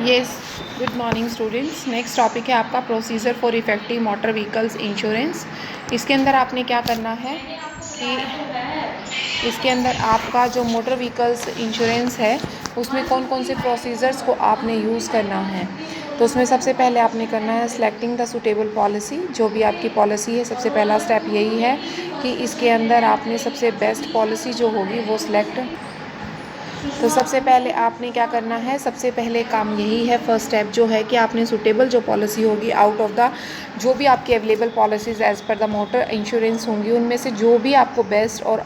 Yes, good morning students. Next topic है आपका procedure for effective motor vehicles insurance. इसके अंदर आपने क्या करना है कि इसके अंदर आपका जो मोटर व्हीकल्स इंश्योरेंस है उसमें कौन कौन से प्रोसीजर्स को आपने यूज़ करना है। तो उसमें सबसे पहले आपने करना है सिलेक्टिंग द सूटेबल पॉलिसी। जो भी आपकी पॉलिसी है, सबसे पहला स्टेप यही है कि इसके अंदर आपने सबसे बेस्ट पॉलिसी जो होगी वो सिलेक्ट। तो सबसे पहले आपने क्या करना है, सबसे पहले काम यही है, फर्स्ट स्टेप जो है कि आपने सूटेबल जो पॉलिसी होगी आउट ऑफ द जो भी आपकी available policies as per the motor insurance होंगी, उनमें से जो भी आपको बेस्ट और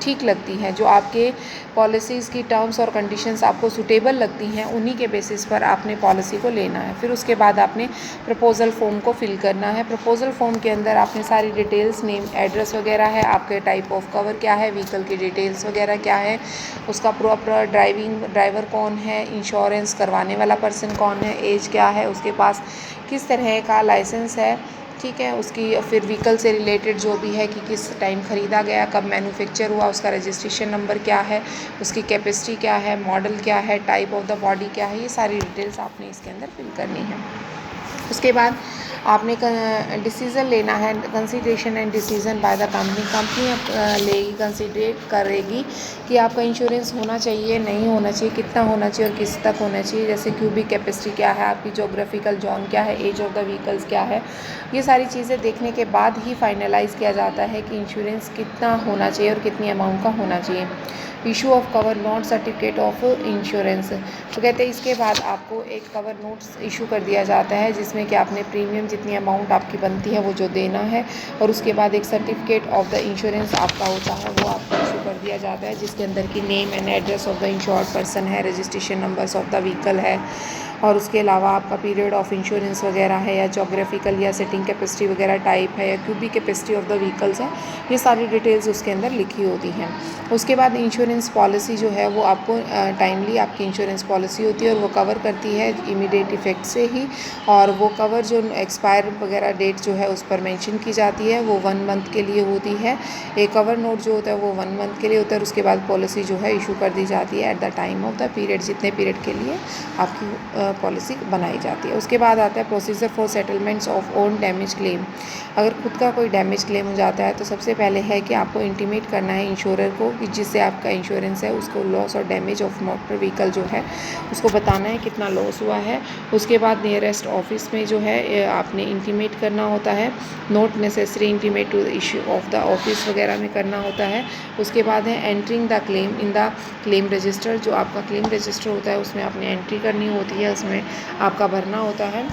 ठीक लगती हैं, जो आपके पॉलिसीज़ की टर्म्स और कंडीशंस आपको सूटेबल लगती हैं, उन्हीं के बेसिस पर आपने पॉलिसी को लेना है। फिर उसके बाद आपने प्रपोजल फॉर्म को फिल करना है। प्रपोजल फॉर्म के अंदर आपने सारी डिटेल्स, नेम, एड्रेस वगैरह है, आपके टाइप ऑफ कवर क्या है, व्हीकल की डिटेल्स वगैरह क्या है, उसका प्रॉपर ड्राइवर कौन है, इंश्योरेंस करवाने वाला पर्सन कौन है, एज क्या है, उसके पास किस तरह का लाइसेंस है, ठीक है, उसकी फिर व्हीकल से रिलेटेड जो भी है कि किस टाइम ख़रीदा गया, कब मैन्युफैक्चर हुआ, उसका रजिस्ट्रेशन नंबर क्या है, उसकी कैपेसिटी क्या है, मॉडल क्या है, टाइप ऑफ द बॉडी क्या है, ये सारी डिटेल्स आपने इसके अंदर फिल करनी है। उसके बाद आपने डिसीज़न लेना है, consideration and decision by the company लेगी, कंसीडरेट करेगी कि आपका इंश्योरेंस होना चाहिए, नहीं होना चाहिए, कितना होना चाहिए और किस तक होना चाहिए। जैसे क्यूबिक कैपेसिटी क्या है, आपकी जोग्राफिकल जोन क्या है, एज ऑफ द व्हीकल्स क्या है, ये सारी चीज़ें देखने के बाद ही फाइनलाइज़ किया जाता है कि इंश्योरेंस कितना होना चाहिए और कितनी अमाउंट का होना चाहिए। Issue of cover note, certificate of insurance. तो कहते हैं इसके बाद आपको एक कवर नोट्स इशू कर दिया जाता है जिसमें कि आपने प्रीमियम जितनी अमाउंट आपकी बनती है वो जो देना है, और उसके बाद एक सर्टिफिकेट ऑफ द इंश्योरेंस आपका होता है, वो आपको इशू कर दिया जाता है, जिसके अंदर की name and address of the insured person है, registration numbers of the vehicle है, और उसके अलावा आपका पीरियड ऑफ इंश्योरेंस वगैरह है, या जोग्राफिकल या सेटिंग कैपेसिटी वगैरह टाइप है, या cubic capacity of the vehicles है, ये सारी डिटेल्स उसके अंदर लिखी होती हैं। उसके बाद इंश्योरेंस पॉलिसी जो है वो आपको टाइमली आपकी इंश्योरेंस पॉलिसी होती है और वो कवर करती है इमीडिएट इफ़ेक्ट से ही, और वो कवर जो एक्सपायर वगैरह डेट जो है उस पर मेंशन की जाती है, वो 1 मंथ के लिए होती है। एक कवर नोट जो होता है वो 1 मंथ के लिए होता है, और उसके बाद पॉलिसी जो है इशू कर दी जाती है at the time of the period, जितने पीरियड के लिए आपकी पॉलिसी बनाई जाती है। उसके बाद आता है procedure for settlements of own damage claim. अगर खुद का कोई डैमेज क्लेम हो जाता है तो सबसे पहले है कि आपको इंटीमेट करना है इंश्योरर को कि जिससे आपका इंश्योरेंस है उसको लॉस और डैमेज ऑफ मोटर व्हीकल जो है उसको बताना है कितना लॉस हुआ है। उसके बाद नियरेस्ट ऑफिस में जो है आपने इंटीमेट करना होता है, not necessary intimate to the issue of the office वगैरह में करना होता है। उसके बाद है entering the claim in the claim register. जो आपका क्लेम रजिस्टर होता है उसमें आपने एंट्री करनी होती है, उसमें आपका भरना होता है,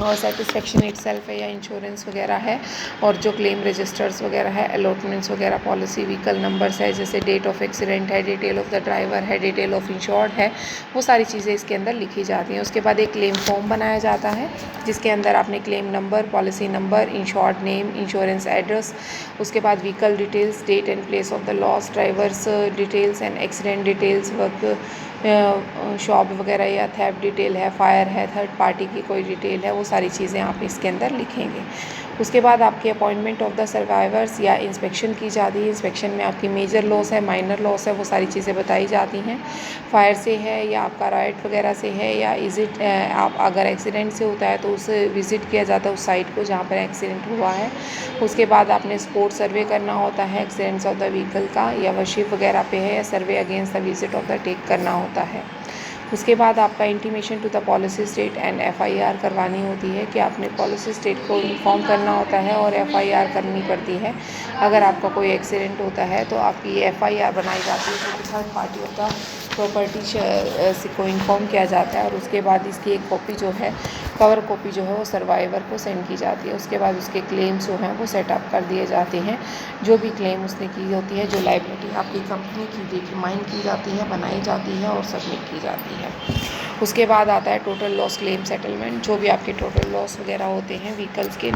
और सेटिस्फेक्शन इटसेल्फ है या इंश्योरेंस वगैरह है, और जो क्लेम रजिस्टर्स वगैरह है, अलॉटमेंट्स वगैरह, पॉलिसी, व्हीकल नंबर्स है, जैसे डेट ऑफ एक्सीडेंट है, डिटेल ऑफ द ड्राइवर है, डिटेल ऑफ इंश्योर्ड है, वो सारी चीज़ें इसके अंदर लिखी जाती हैं। उसके बाद एक क्लेम फॉर्म बनाया जाता है जिसके अंदर आपने claim number, policy number, insured name, insurance address, उसके बाद vehicle details, date and place of the loss, drivers details and accident details, workshop वगैरह या थेफ्ट डिटेल है, फायर है, थर्ड पार्टी की कोई डिटेल है, वो सारी चीज़ें आप इसके अंदर लिखेंगे। उसके बाद आपकी अपॉइंटमेंट ऑफ द सर्वाइवर्स या इंस्पेक्शन की जाती है। इंस्पेक्शन में आपकी मेजर लॉस है, माइनर लॉस है, वो सारी चीज़ें बताई जाती हैं। फायर से है या आपका राइट वगैरह से है, या इज इट आप अगर एक्सीडेंट से होता है तो उसे विज़िट किया जाता है उस साइट को जहाँ पर एक्सीडेंट हुआ है। उसके बाद आपने स्पोर्ट सर्वे करना होता है एक्सीडेंट्स ऑफ द व्हीकल का, या वर्शिप वगैरह पे है, या survey against the visit of the take करना होता है। उसके बाद आपका intimation to the policy state and FIR करवानी होती है कि आपने पॉलिसी स्टेट को इन्फॉर्म करना होता है और एफआईआर करनी पड़ती है। अगर आपका कोई एक्सीडेंट होता है तो आपकी एफआईआर बनाई जाती है, तो थर्ड पार्टी होता प्रॉपर्टी से को इन्फॉर्म किया जाता है, और उसके बाद इसकी एक कॉपी जो है, कवर कॉपी जो है वो सर्वाइवर को सेंड की जाती है। उसके बाद उसके क्लेम्स जो हैं वो सेटअप कर दिए जाते हैं। जो भी क्लेम उसने की होती है, जो लाइबिलिटी आपकी कंपनी की डिटरमाइन की जाती है, बनाई जाती है और सबमिट की जाती है। उसके बाद आता है टोटल लॉस क्लेम सेटलमेंट। जो भी आपके टोटल लॉस वगैरह होते हैं व्हीकल्स के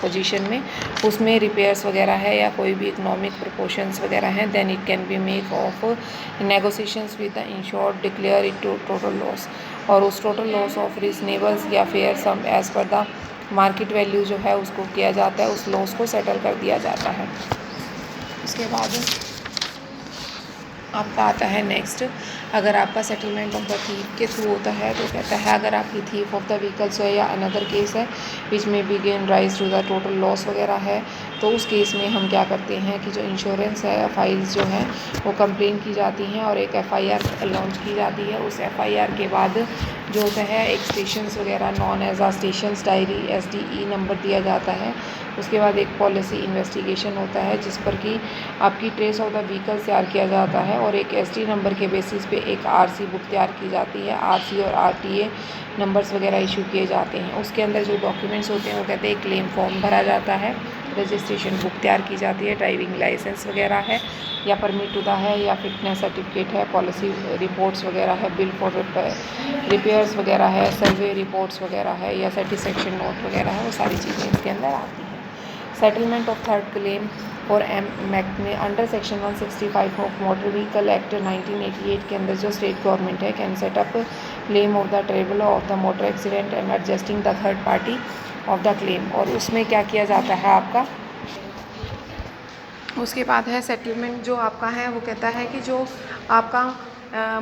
पोजीशन में, उसमें रिपेयर्स वगैरह है या कोई भी इकोनॉमिक प्रिकॉशंस वगैरह हैं, then it can be make of negotiations with the insured, declare it total loss, और उस टोटल लॉस ऑफ रीजनेबल्स या fair sum as per the market value जो है उसको किया जाता है, उस लॉस को सेटल कर दिया जाता है। उसके बाद आपका आता है नेक्स्ट अगर आपका सेटलमेंट ऑफ द थीफ के थ्रू होता है तो कहता है अगर आपकी थीफ ऑफ द व्हीकल्स है या अनदर केस है विच में be gain rise to the total loss वगैरह है, तो उस केस में हम क्या करते हैं कि जो इंश्योरेंस है फाइल्स जो हैं वो कंप्लेन की जाती हैं और एक एफआईआर लॉन्च की जाती है। उस एफआईआर के बाद जो होता है एक स्टेशंस वगैरह नॉन एज आ स्टेशंस डायरी एसडीई नंबर दिया जाता है। उसके बाद एक पॉलिसी इन्वेस्टिगेशन होता है जिस पर कि आपकी ट्रेस ऑफ द व्हीकल तैयार किया जाता है और एक एसडी नंबर के बेसिस पे एक आरसी बुक तैयार की जाती है। आरसी और आरटीए नंबर्स वगैरह इशू किए जाते हैं। उसके अंदर जो डॉक्यूमेंट्स होते हैं वो कहते हैं क्लेम फॉर्म भरा जाता है, रजिस्ट्रेशन बुक तैयार की जाती है, ड्राइविंग लाइसेंस वगैरह है या परमिट टू द है या फिटनेस सर्टिफिकेट है, पॉलिसी रिपोर्ट्स वगैरह है, बिल फॉर रिपेयर्स वगैरह है, सर्वे रिपोर्ट्स वगैरह है या सेटिस्फेक्शन नोट वगैरह है, वो सारी चीज़ें इसके अंदर आती हैं। सेटलमेंट ऑफ थर्ड क्लेम और एक्ट में under section 165 of motor vehicle act 1988 के अंदर जो स्टेट गवर्नमेंट है can set up claim of the traveller of the motor accident and adjusting the third party of the claim. और उसमें क्या किया जाता है आपका, उसके बाद है सेटलमेंट जो आपका है वो कहता है कि जो आपका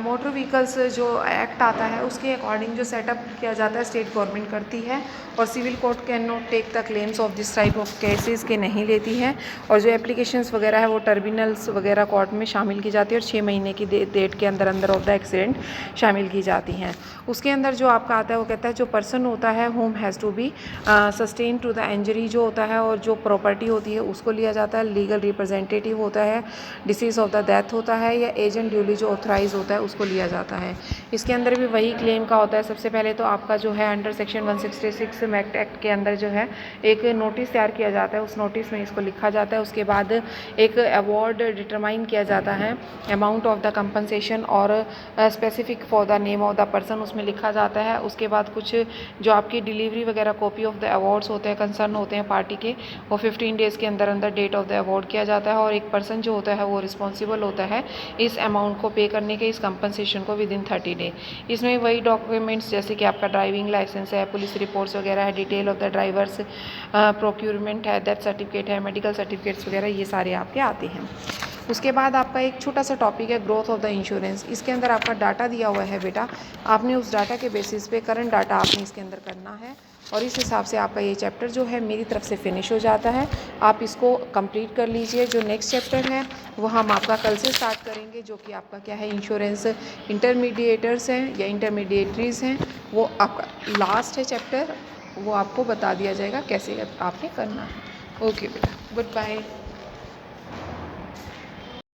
मोटर व्हीकल्स जो एक्ट आता है उसके अकॉर्डिंग जो सेटअप किया जाता है स्टेट गवर्नमेंट करती है और civil court can not take the claims of this type of cases के नहीं लेती है। और जो एप्लीकेशंस वगैरह है वो टर्मिनल्स वगैरह कोर्ट में शामिल की जाती है और 6 महीने की डेट के अंदर अंदर ऑफ द एक्सीडेंट शामिल की जाती हैं। उसके अंदर जो आपका आता है वो कहता है जो पर्सन होता है whom has to be sustain to the injury जो होता है और जो प्रॉपर्टी होती है उसको लिया जाता है, लीगल रिप्रेजेंटेटिव होता है, डिसीज ऑफ द डेथ होता है या एजेंट ड्यूली जो ऑथराइज होता है उसको लिया जाता है। इसके अंदर भी वही क्लेम का होता है। सबसे पहले तो आपका जो है अंडर सेक्शन 166 मैक्ट एक्ट के अंदर जो है एक नोटिस तैयार किया जाता है, उस नोटिस में इसको लिखा जाता है। उसके बाद एक अवार्ड डिटरमाइन किया जाता है, अमाउंट ऑफ द कंपनसेशन और specific for the name of the person उसमें लिखा जाता है। उसके बाद कुछ जो आपकी डिलीवरी वगैरह कॉपी ऑफ द अवार्ड्स होते हैं कंसर्न होते हैं पार्टी के, वो 15 डेज़ के अंदर अंदर डेट ऑफ द अवार्ड किया जाता है और एक पर्सन जो होता है वो रिस्पॉन्सिबल होता है इस अमाउंट को पे करने के, इस कंपनसेशन को विद इन 30 डे। इसमें वही डॉक्यूमेंट्स जैसे कि आपका ड्राइविंग लाइसेंस है, पुलिस रिपोर्ट्स वगैरह है, detail of the drivers procurement है, डेथ सर्टिफिकेट है, मेडिकल सर्टिफिकेट्स वगैरह ये सारे आपके आते हैं। उसके बाद आपका एक छोटा सा टॉपिक है ग्रोथ ऑफ द इंश्योरेंस। इसके अंदर आपका डाटा दिया हुआ है बेटा, आपने उस डाटा के बेसिस पे करंट डाटा आपने इसके अंदर करना है और इस हिसाब से आपका ये चैप्टर जो है मेरी तरफ से फिनिश हो जाता है। आप इसको कंप्लीट कर लीजिए। जो नेक्स्ट चैप्टर है वो हम आपका कल से स्टार्ट करेंगे, जो कि आपका क्या है इंश्योरेंस इंटरमीडिएटर्स हैं या इंटरमीडिएटरीज़ हैं, वो आपका लास्ट है चैप्टर, वो आपको बता दिया जाएगा कैसे आपने करना है। ओके बेटा, गुड बाय।